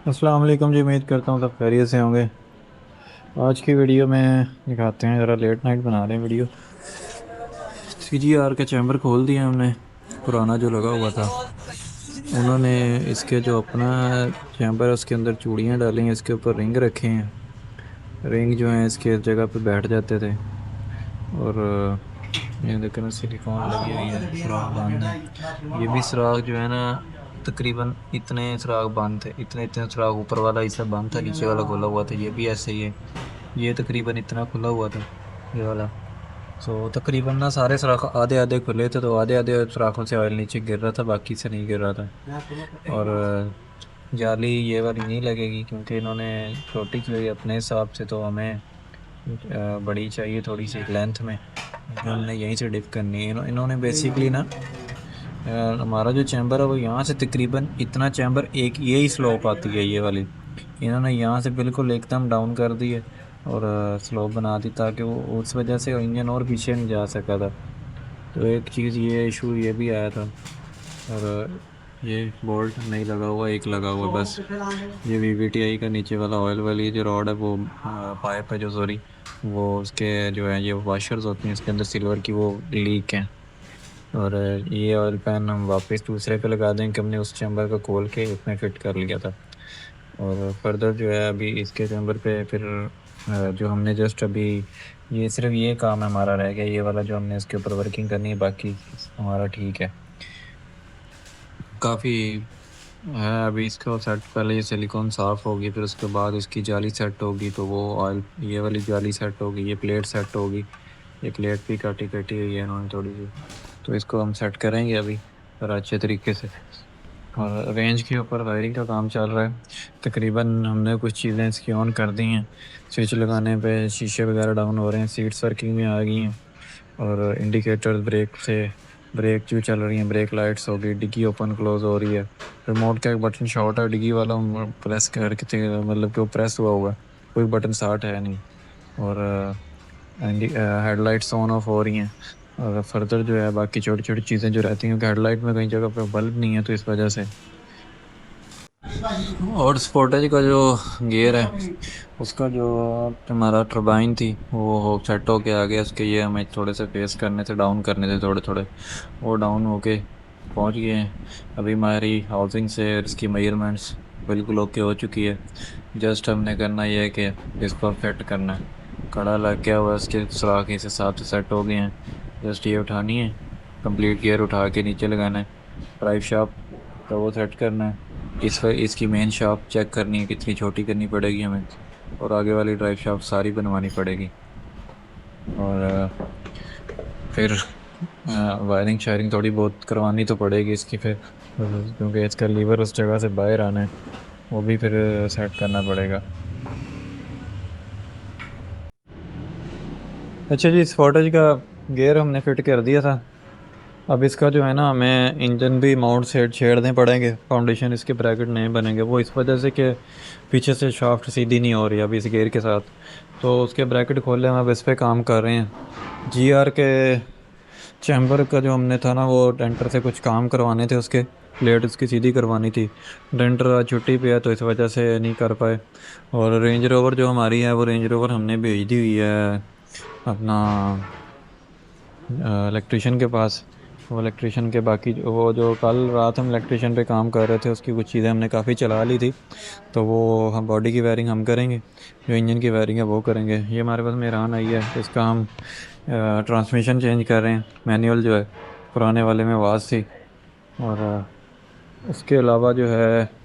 अस्सलाम वालेकुम जी। उम्मीद करता हूँ सब खैरियत से होंगे। आज की वीडियो में दिखाते हैं, ज़रा लेट नाइट बना रहे हैं वीडियो। 3GR का चैम्बर खोल दिया हमने, पुराना जो लगा हुआ था। उन्होंने इसके जो अपना चैम्बर है उसके अंदर चूड़ियाँ डाली हैं, इसके ऊपर रिंग रखे हैं। रिंग जो है इसके जगह पे बैठ जाते थे। और ये देखो सिलिकॉन लगी हुई है, सुराख बंद है। ये भी सुराख जो है ना, तकरीबन इतने सुराख बंद थे, इतने इतने सुराख। ऊपर वाला हिस्सा बंद था, नीचे वाला खुला हुआ था। ये भी ऐसे ही है, ये तकरीबन इतना खुला हुआ था, ये वाला। सो तकरीबन ना सारे सुराख आधे आधे खुले थे, तो आधे आधे सुराखों से ऑयल नीचे गिर रहा था, बाकी से नहीं गिर रहा था। और जाली ये वाली नहीं लगेगी क्योंकि इन्होंने छोटी की हुई अपने हिसाब से, तो हमें बड़ी चाहिए थोड़ी सी लेंथ में। हमने यहीं से डिप करनी है। इन्होंने बेसिकली ना हमारा जो चैम्बर है वो यहाँ से तकरीबन इतना चैम्बर, एक यही स्लोप आती है ये वाली, इन्होंने यहाँ से बिल्कुल एकदम डाउन कर दी है और स्लोप बना दी, ताकि वो उस वजह से इंजन और पीछे नहीं जा सका था। तो एक चीज़ ये इशू ये भी आया था। और ये बोल्ट नहीं लगा हुआ, एक लगा हुआ बस। ये VVTI का नीचे वाला ऑयल वाली जो रॉड है, वो पाइप है जो, सॉरी, वो उसके जो है ये वाशर्स होती हैं इसके अंदर सिल्वर की, वो लीक हैं। और ये ऑयल पैन हम वापस दूसरे पे लगा दें कि हमने उस चैम्बर को खोल के उसमें फिट कर लिया था। और फर्दर जो है अभी इसके चैम्बर पे फिर जो हमने जस्ट अभी, ये सिर्फ ये काम हमारा रह गया, ये वाला जो हमने इसके ऊपर वर्किंग करनी है, बाकी हमारा ठीक है काफ़ी है। अभी इसको सेट, पहले ये सिलिकॉन साफ़ होगी, फिर उसके बाद इसकी जाली सेट होगी, तो वो ऑयल, ये वाली जाली सेट होगी, ये प्लेट सेट होगी। ये प्लेट भी काटी कटी हुई है इन्होंने थोड़ी सी, तो इसको हम सेट करेंगे अभी और अच्छे तरीके से। और रेंज के ऊपर वायरिंग का काम चल रहा है। तकरीबन हमने कुछ चीज़ें इसकी ऑन कर दी हैं। स्विच लगाने पे शीशे वगैरह डाउन हो रहे हैं, सीट्स वर्किंग में आ गई हैं। और इंडिकेटर ब्रेक से, ब्रेक जो चल रही हैं, ब्रेक लाइट्स हो गई, डिग्गी ओपन क्लोज हो रही है। रिमोट का एक बटन शॉर्ट है डिग्गी वाला, प्रेस करके मतलब कि वो प्रेस हुआ हुआ है, कोई बटन स्टार्ट है नहीं। और हेडलाइट्स ऑन ऑफ हो रही हैं। और फर्दर जो है बाकी छोटी छोटी चीज़ें जो रहती हैं, क्योंकि हेडलाइट में कई जगह पे बल्ब नहीं है, तो इस वजह से। और स्पोर्टेज का जो गियर है उसका जो हमारा टर्बाइन थी वो सेट होके आ गया उसके, ये हमें थोड़े से फेस करने थे, डाउन करने थे थोड़े थोड़े, वो डाउन होके पहुंच गए हैं। अभी हमारी हाउसिंग से इसकी मेजरमेंट्स बिल्कुल ओके हो चुकी है। जस्ट हमने करना ये है कि इसको फिट करना है। कड़ा लग गया हुआ है, इसके सुराख इस हिसाब से सेट हो गए हैं। जस्ट ये उठानी है, कंप्लीट गियर उठा के नीचे लगाना है। ड्राइव शाफ्ट का वो सेट करना है। इसकी मेन शाफ्ट चेक करनी है कितनी छोटी करनी पड़ेगी हमें, और आगे वाली ड्राइव शाफ्ट सारी बनवानी पड़ेगी। और फिर वायरिंग शायरिंग थोड़ी बहुत करवानी तो पड़ेगी इसकी फिर, क्योंकि इसका लीवर उस जगह से बाहर आना है, वो भी फिर सेट करना पड़ेगा। अच्छा जी, इस फोर्टेज का गियर हमने फिट कर दिया था। अब इसका जो है ना, हमें इंजन भी माउंट सेट छेड़ने पड़ेंगे, फाउंडेशन इसके ब्रैकेट नहीं बनेंगे, वो इस वजह से कि पीछे से शाफ्ट सीधी नहीं हो रही अभी इस गियर के साथ। तो उसके ब्रैकेट खोले, हम अब इस पे काम कर रहे हैं। GR के चैम्बर का जो हमने था ना, वो डेंटर से कुछ काम करवाने थे, उसके प्लेट उसकी सीधी करवानी थी। डेंटर आज छुट्टी पे है, तो इस वजह से नहीं कर पाए। और रेंज रोवर जो हमारी है, वो रेंज रोवर हमने भेज दी हुई है अपना इलेक्ट्रिशियन के पास। वो इलेक्ट्रिशियन के बाकी वो जो कल रात हम इलेक्ट्रिशियन पे काम कर रहे थे, उसकी कुछ चीज़ें हमने काफ़ी चला ली थी, तो वो हम बॉडी की वायरिंग हम करेंगे, जो इंजन की वायरिंग है वो करेंगे। ये हमारे पास मेरान आई है, इसका हम ट्रांसमिशन चेंज कर रहे हैं। मैनुअल जो है पुराने वाले में आवाज़ थी। और उसके अलावा जो है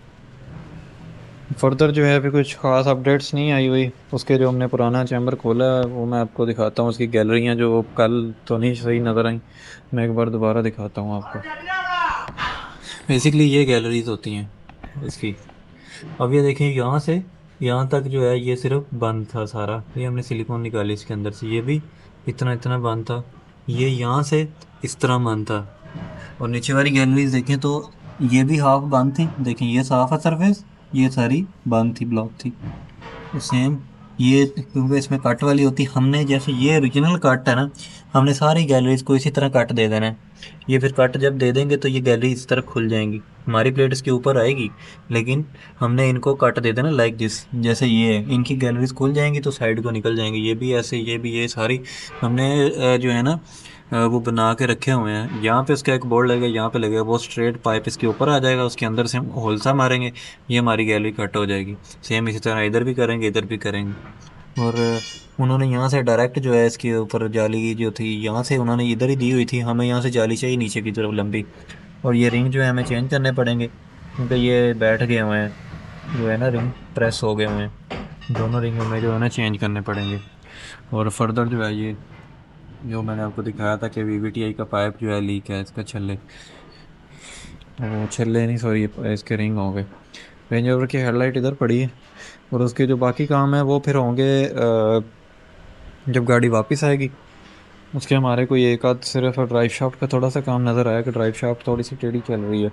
फर्दर जो है अभी कुछ खास अपडेट्स नहीं आई हुई। उसके जो हमने पुराना चैम्बर खोला है वो मैं आपको दिखाता हूँ, उसकी गैलरियाँ जो कल तो नहीं सही नज़र आई, मैं एक बार दोबारा दिखाता हूँ आपको। बेसिकली ये गैलरीज होती हैं इसकी। अब ये देखें, यहाँ से यहाँ तक जो है ये सिर्फ बंद था सारा, ये हमने सिलिकॉन निकाली इसके अंदर से, ये भी इतना इतना बंद था। ये यहाँ से इस तरह बंद था। और नीचे वाली गैलरीज देखें तो ये भी हाफ बंद थी, देखें ये साफ है सरफेस, ये सारी बंद थी, ब्लॉक थी। तो सेम ये, क्योंकि इसमें कट वाली होती, हमने जैसे ये ओरिजिनल कट है ना, हमने सारी गैलरीज को इसी तरह कट दे देना है। ये फिर कट जब दे देंगे तो ये गैलरी इस तरफ खुल जाएंगी, हमारी प्लेट इसके ऊपर आएगी, लेकिन हमने इनको कट दे देना लाइक दिस, जैसे ये है, इनकी गैलरीज खुल जाएंगी तो साइड को निकल जाएंगी, ये भी ऐसे, ये भी, ये सारी हमने जो है ना वो बना के रखे हुए हैं। यहाँ पे उसका एक बोर्ड लगेगा, यहाँ पे लगेगा, वो स्ट्रेट पाइप इसके ऊपर आ जाएगा, उसके अंदर से हम होलसा मारेंगे, ये हमारी गैलरी कट हो जाएगी। सेम इसी तरह इधर भी करेंगे, इधर भी करेंगे। और उन्होंने यहाँ से डायरेक्ट जो है इसके ऊपर जाली जो थी यहाँ से उन्होंने इधर ही दी हुई थी, हमें यहाँ से जाली चाहिए नीचे की तरफ लंबी। और ये रिंग जो है हमें चेंज करने पड़ेंगे, क्योंकि ये बैठ गए हुए हैं, जो है ना रिंग प्रेस हो गए हुए हैं, दोनों रिंग हमें जो है ना चेंज करने पड़ेंगे। और फर्दर जो है ये जो मैंने आपको दिखाया था कि वीवीटीआई का पाइप जो है लीक है, इसका छल्ले, वो छल्ले नहीं सॉरी इसके रिंग हो गए। रेंज रोवर की हेडलाइट इधर पड़ी है, और उसके जो बाकी काम है वो फिर होंगे जब गाड़ी वापस आएगी। उसके हमारे कोई एक आध सिर्फ ड्राइव शाफ्ट का थोड़ा सा काम नज़र आया कि ड्राइव शाफ्ट थोड़ी सी टेढ़ी चल रही है,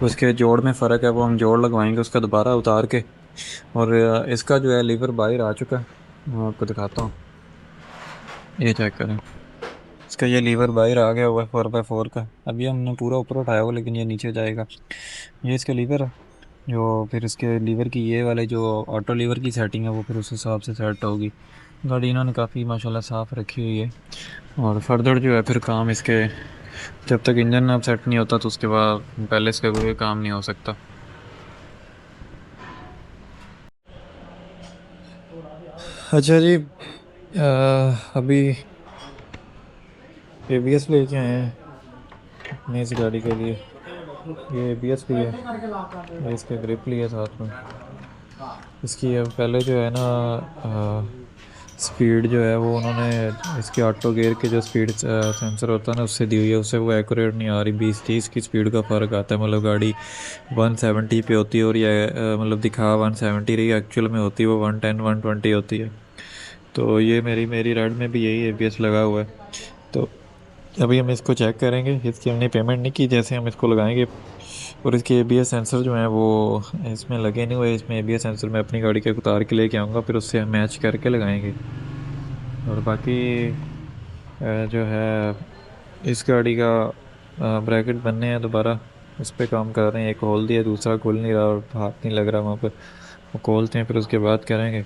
तो उसके जोड़ में फ़र्क है, वो हम जोड़ लगवाएंगे उसका दोबारा उतार के। और इसका जो है लीवर बाहर आ चुका है, मैं आपको दिखाता हूँ, ये चेक करें, इसका ये लीवर बाहर आ गया हुआ है 4x4 का। अभी हमने पूरा ऊपर उठाया हुआ लेकिन ये नीचे जाएगा, ये इसका लीवर है। जो फिर इसके लीवर की ये वाले जो ऑटो लीवर की सेटिंग है वो फिर उस हिसाब से सेट होगी। गाड़ी इन्होंने काफ़ी माशाल्लाह साफ़ रखी हुई है। और फर्दर जो है फिर काम इसके, जब तक इंजन अब सेट नहीं होता तो उसके बाद पहले इसका कोई काम नहीं हो सकता। अच्छा जी, अभी एबीएस लेके आए हैं अपने इस गाड़ी के लिए, ये एबीएस भी है, ये इसका ग्रिप लिया साथ में। इसकी अब पहले जो है ना स्पीड जो है वो उन्होंने इसके ऑटो गियर के जो स्पीड सेंसर होता है ना उससे दी हुई है, उससे वो एक्यूरेट नहीं आ रही, 20-30 की स्पीड का फ़र्क आता है। मतलब गाड़ी 170 पे होती है और ये मतलब दिखा 170 रही, एक्चुअल में होती है वो 110 120 होती है। तो ये मेरी राइड में भी यही एबीएस लगा हुआ है। तो अभी हम इसको चेक करेंगे, इसकी हमने पेमेंट नहीं की, जैसे हम इसको लगाएंगे। और इसके एबीएस सेंसर जो हैं वो इसमें लगे नहीं हुए, इसमें एबीएस सेंसर मैं अपनी गाड़ी के उतार के लेके आऊँगा, फिर उससे मैच करके लगाएंगे। और बाकी जो है इस गाड़ी का ब्रैकेट बनने हैं दोबारा, उस पर काम कर रहे हैं, एक खोल दिया दूसरा खुल नहीं रहा और हाथ नहीं लग रहा वहाँ पर, वो खोलते हैं फिर उसके बाद करेंगे।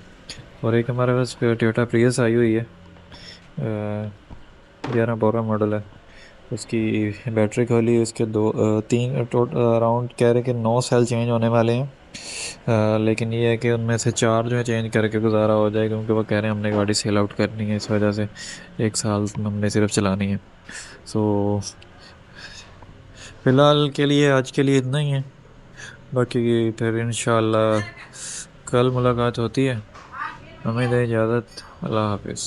और एक हमारे पास टोयोटा प्रियस आई हुई है, 11-12 मॉडल है, उसकी बैटरी खोली, उसके दो तीन अराउंड कह रहे कि 9 सेल चेंज होने वाले हैं। लेकिन ये है कि उनमें से 4 जो है चेंज करके गुजारा हो जाए, क्योंकि वो कह रहे हैं हमने गाड़ी सेल आउट करनी है, इस वजह से 1 साल हमने सिर्फ चलानी है। सो फ़िलहाल के लिए आज के लिए इतना ही है, बाकी फिर इंशाल्लाह कल मुलाकात होती है। हमें दे इजाज़त, अल्लाह हाफिज़।